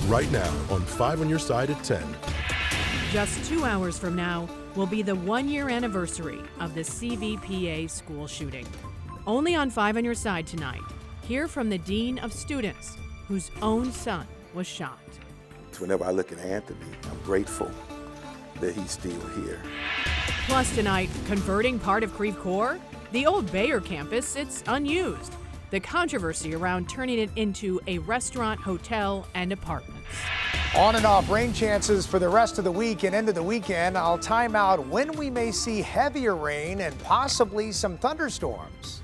right now on 5 on Your Side at 10. Just 2 hours from now will be the 1-year anniversary of the CVPA school shooting. Only on 5 on Your Side tonight, hear from the Dean of Students, whose own son was shot. Whenever I look at Anthony, I'm grateful that he's still here. Plus tonight, converting part of Creve Coeur? The old Bayer campus sits unused. The controversy around turning it into a restaurant, hotel, and apartments. On and off rain chances for the rest of the week and into the weekend. I'll time out when we may see heavier rain and possibly some thunderstorms.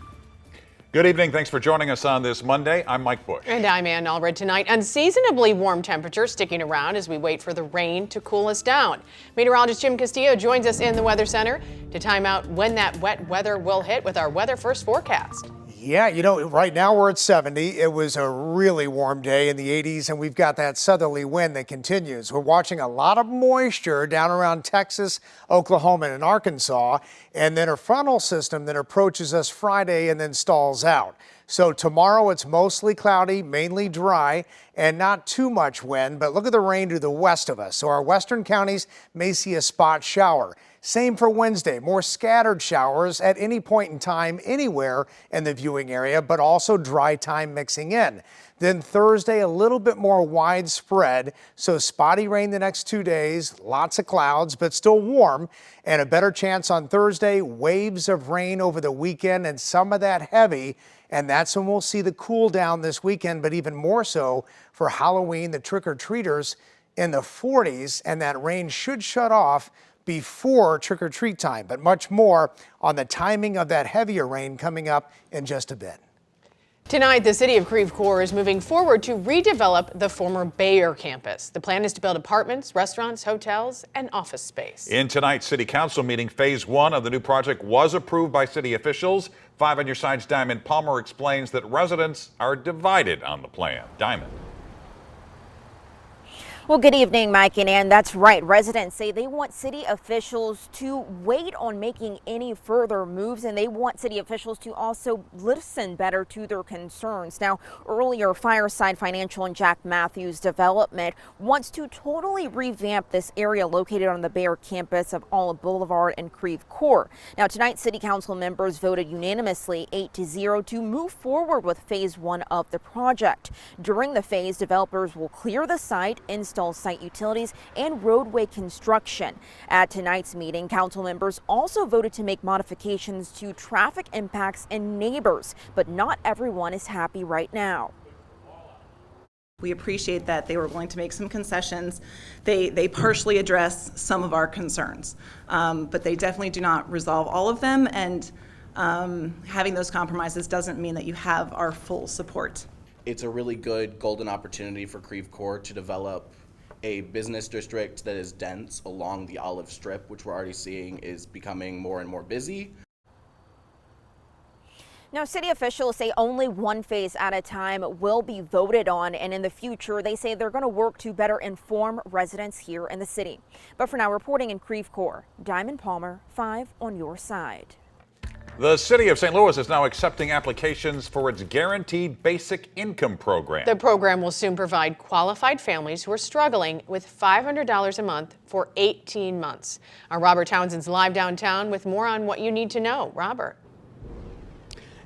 Good evening. Thanks for joining us on this Monday. I'm Mike Bush. And I'm Ann Allred tonight. Unseasonably warm temperatures sticking around as we wait for the rain to cool us down. Meteorologist Jim Castillo joins us in the Weather Center to time out when that wet weather will hit with our Weather First forecast. Yeah, you know, right now we're at 70. It was a really warm day in the 80s, and we've got that southerly wind that continues. We're watching a lot of moisture down around Texas, Oklahoma, and Arkansas, and then a frontal system that approaches us Friday and then stalls out. So tomorrow it's mostly cloudy, mainly dry, and not too much wind, but look at the rain to the west of us. So our western counties may see a spot shower. Same for Wednesday, more scattered showers at any point in time anywhere in the viewing area, but also dry time mixing in. Then Thursday, a little bit more widespread, so spotty rain the next 2 days, lots of clouds, but still warm, and a better chance on Thursday, waves of rain over the weekend and some of that heavy, and that's when we'll see the cool down this weekend, but even more so for Halloween, the trick-or-treaters in the 40s, and that rain should shut off before trick-or-treat time, but much more on the timing of that heavier rain coming up in just a bit. Tonight, the city of Creve Coeur is moving forward to redevelop the former Bayer campus. The plan is to build apartments, restaurants, hotels, and office space. In tonight's city council meeting, phase 1 of the new project was approved by city officials. 5 on Your Side's Diamond Palmer explains that residents are divided on the plan. Diamond. Well, good evening, Mike and Ann. That's right. Residents say they want city officials to wait on making any further moves, and they want city officials to also listen better to their concerns. Now, earlier, Fireside Financial and Jack Matthews Development wants to totally revamp this area located on the Bayer campus of Olive Boulevard and Creve Coeur. Now, tonight, city council members voted unanimously 8-0 to move forward with phase 1 of the project. During the phase, developers will clear the site, install site utilities, and roadway construction. At tonight's meeting, council members also voted to make modifications to traffic impacts and neighbors, but not everyone is happy right now. We appreciate that they were willing to make some concessions. They partially address some of our concerns, but they definitely do not resolve all of them, and having those compromises doesn't mean that you have our full support. It's a really good golden opportunity for Creve Coeur to develop a business district that is dense along the Olive Strip, which we're already seeing is becoming more and more busy. Now, city officials say only one phase at a time will be voted on, and in the future, they say they're going to work to better inform residents here in the city. But for now, reporting in Creve Coeur, Diamond Palmer, 5 on Your Side. The city of St. Louis is now accepting applications for its Guaranteed Basic Income program. The program will soon provide qualified families who are struggling with $500 a month for 18 months. Our Robert Townsend's live downtown with more on what you need to know. Robert.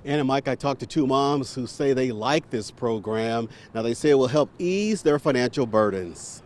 Ann and Mike, I talked to 2 moms who say they like this program. Now, they say it will help ease their financial burdens.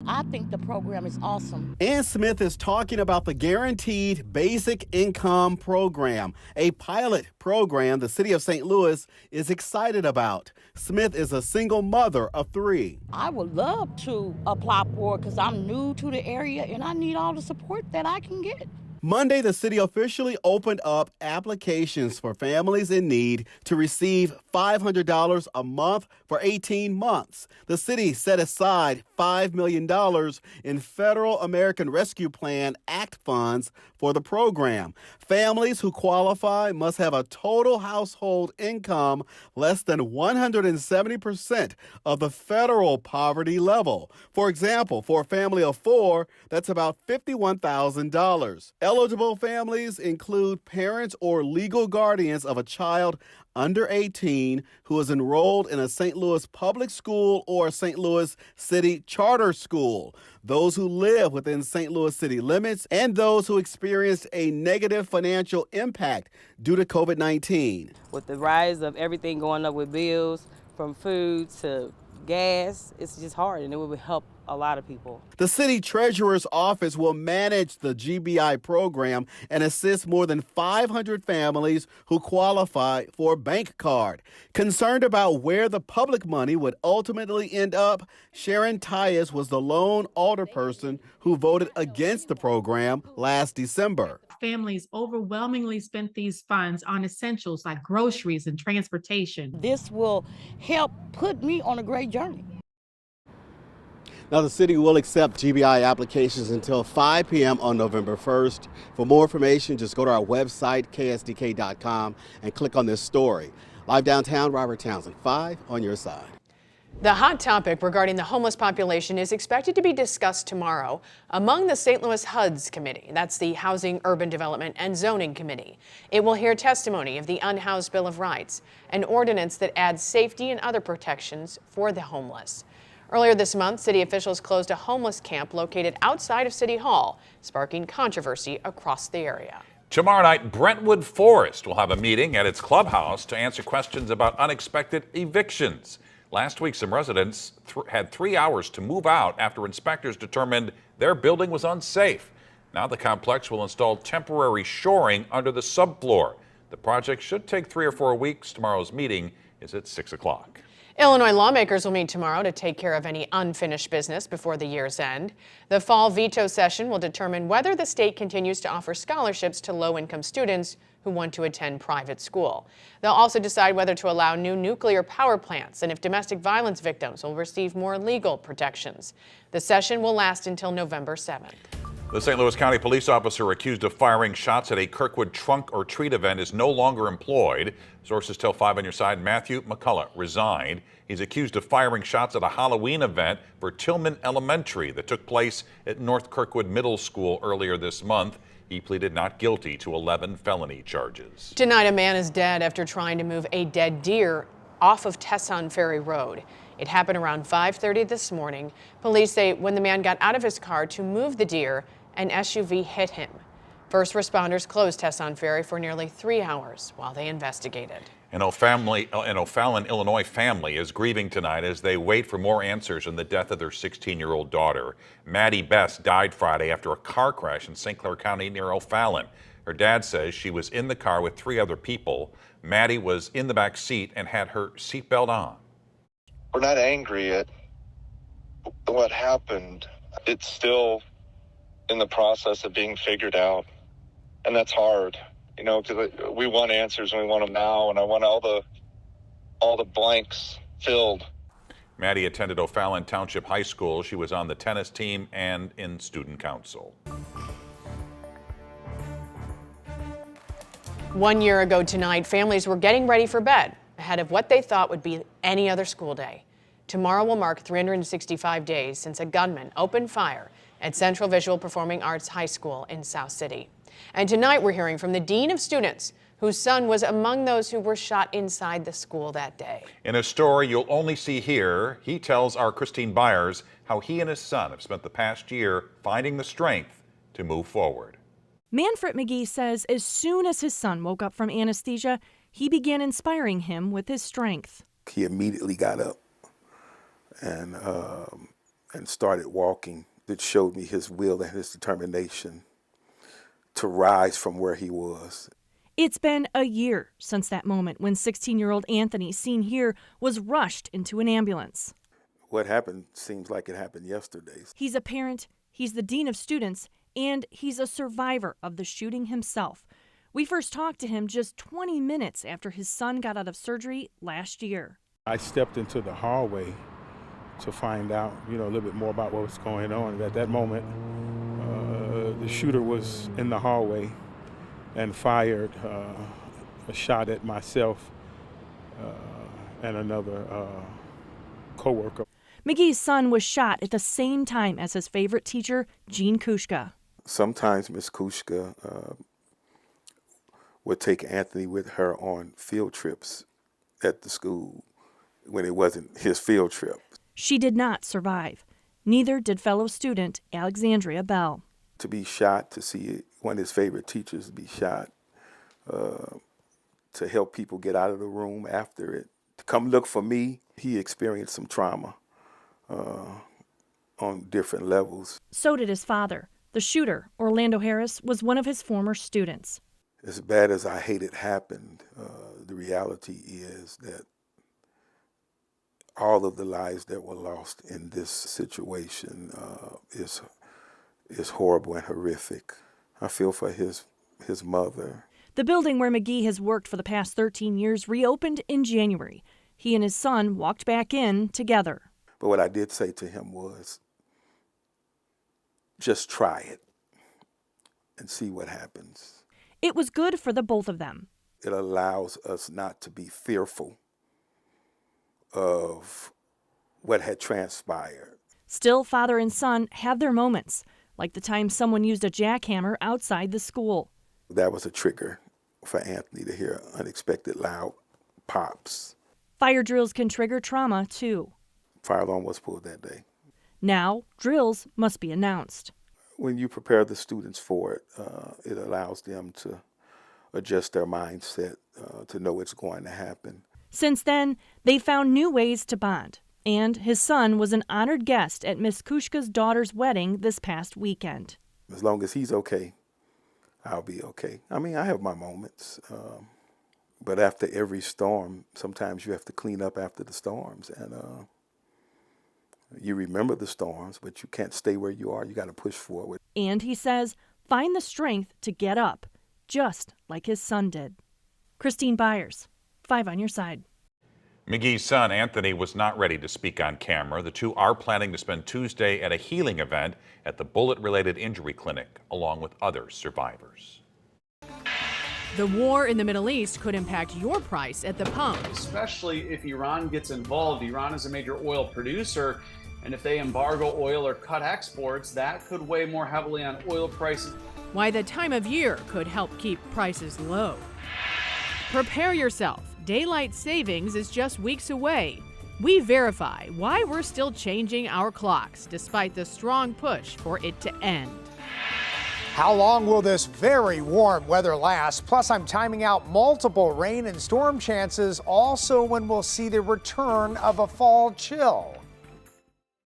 I think the program is awesome. Ann Smith is talking about the Guaranteed Basic Income Program, a pilot program the city of St. Louis is excited about. Smith is a single mother of 3. I would love to apply for it because I'm new to the area and I need all the support that I can get. Monday, the city officially opened up applications for families in need to receive $500 a month for 18 months. The city set aside $5 million in Federal American Rescue Plan Act funds for the program. Families who qualify must have a total household income less than 170% of the federal poverty level. For example, for a family of 4, that's about $51,000. Eligible families include parents or legal guardians of a child under 18 who is enrolled in a St. Louis public school or St. Louis City charter school, those who live within St. Louis city limits, and those who experienced a negative financial impact due to COVID-19. With the rise of everything going up with bills, from food to gas, it's just hard, and it would help a lot of people. The city treasurer's office will manage the GBI program and assist more than 500 families who qualify for a bank card. Concerned about where the public money would ultimately end up, Sharon Tyus was the lone alderperson who voted against the program last December. Families overwhelmingly spent these funds on essentials like groceries and transportation. This will help put me on a great journey. Now, the city will accept GBI applications until 5 p.m. on November 1st. For more information, just go to our website, ksdk.com, and click on this story. Live downtown, Robert Townsend, 5 on your side. The hot topic regarding the homeless population is expected to be discussed tomorrow among the St. Louis HUD's committee. That's the Housing, Urban Development, and Zoning Committee. It will hear testimony of the Unhoused Bill of Rights, an ordinance that adds safety and other protections for the homeless. Earlier this month, city officials closed a homeless camp located outside of City Hall, sparking controversy across the area. Tomorrow night, Brentwood Forest will have a meeting at its clubhouse to answer questions about unexpected evictions. Last week, some residents had 3 hours to move out after inspectors determined their building was unsafe. Now the complex will install temporary shoring under the subfloor. The project should take 3 or 4 weeks. Tomorrow's meeting is at 6 o'clock. Illinois lawmakers will meet tomorrow to take care of any unfinished business before the year's end. The fall veto session will determine whether the state continues to offer scholarships to low-income students who want to attend private school. They'll also decide whether to allow new nuclear power plants and if domestic violence victims will receive more legal protections. The session will last until November 7th. The St. Louis County police officer accused of firing shots at a Kirkwood trunk or treat event is no longer employed. Sources tell 5 on your side Matthew McCullough resigned. He's accused of firing shots at a Halloween event for Tillman Elementary that took place at North Kirkwood Middle School earlier this month. He pleaded not guilty to 11 felony charges. Tonight, a man is dead after trying to move a dead deer off of Tesson Ferry Road. It happened around 5:30 this morning. Police say when the man got out of his car to move the deer, an SUV hit him. First responders closed Tesson Ferry for nearly 3 hours while they investigated. An O'Fallon, Illinois family is grieving tonight as they wait for more answers in the death of their 16-year-old daughter. Maddie Best died Friday after a car crash in St. Clair County near O'Fallon. Her dad says she was in the car with 3 other people. Maddie was in the back seat and had her seatbelt on. We're not angry at what happened. It's still in the process of being figured out, and that's hard, you know, because we want answers and we want them now, and I want all the blanks filled. Maddie attended O'Fallon Township High School. She was on the tennis team and in student council. 1 year ago tonight, families were getting ready for bed ahead of what they thought would be any other school day. Tomorrow will mark 365 days since a gunman opened fire at Central Visual Performing Arts High School in South City. And tonight we're hearing from the Dean of Students, whose son was among those who were shot inside the school that day. In a story you'll only see here, he tells our Christine Byers how he and his son have spent the past year finding the strength to move forward. Manfred McGee says as soon as his son woke up from anesthesia, he began inspiring him with his strength. He immediately got up and started walking. It showed me his will and his determination to rise from where he was. It's been a year since that moment when 16-year-old Anthony, seen here, was rushed into an ambulance. What happened seems like it happened yesterday. He's a parent, he's the Dean of Students, and he's a survivor of the shooting himself. We first talked to him just 20 minutes after his son got out of surgery last year. I stepped into the hallway to find out, a little bit more about what was going on. At that moment, the shooter was in the hallway and fired a shot at myself and another coworker. McGee's son was shot at the same time as his favorite teacher, Jean Kushka. Sometimes Miss Kushka would take Anthony with her on field trips at the school when it wasn't his field trip. She did not survive. Neither did fellow student Alexandria Bell. To be shot, to see one of his favorite teachers be shot, to help people get out of the room after it, to come look for me. He experienced some trauma on different levels. So did his father. The shooter, Orlando Harris, was one of his former students. As bad as I hate it happened, the reality is that all of the lives that were lost in this situation is horrible and horrific. I feel for his mother. The building where McGee has worked for the past 13 years reopened in January. He and his son walked back in together. But what I did say to him was, just try it and see what happens. It was good for the both of them. It allows us not to be fearful of what had transpired. Still, father and son have their moments, like the time someone used a jackhammer outside the school. That was a trigger for Anthony to hear unexpected loud pops. Fire drills can trigger trauma, too. Fire alarm was pulled that day. Now, drills must be announced. When you prepare the students for it, it allows them to adjust their mindset to know it's going to happen. Since then, they found new ways to bond. And his son was an honored guest at Miss Kushka's daughter's wedding this past weekend. As long as he's okay, I'll be okay. I mean, I have my moments. But after every storm, sometimes you have to clean up after the storms. And you remember the storms, but you can't stay where you are. You got to push forward. And he says, find the strength to get up, just like his son did. Christine Byers, 5 on your side. McGee's son, Anthony, was not ready to speak on camera. The two are planning to spend Tuesday at a healing event at the bullet-related injury clinic, along with other survivors. The war in the Middle East could impact your price at the pump. Especially if Iran gets involved. Iran is a major oil producer, and if they embargo oil or cut exports, that could weigh more heavily on oil prices. Why the time of year could help keep prices low. Prepare yourself. Daylight savings is just weeks away. We verify why we're still changing our clocks despite the strong push for it to end. How long will this very warm weather last? Plus, I'm timing out multiple rain and storm chances, also when we'll see the return of a fall chill.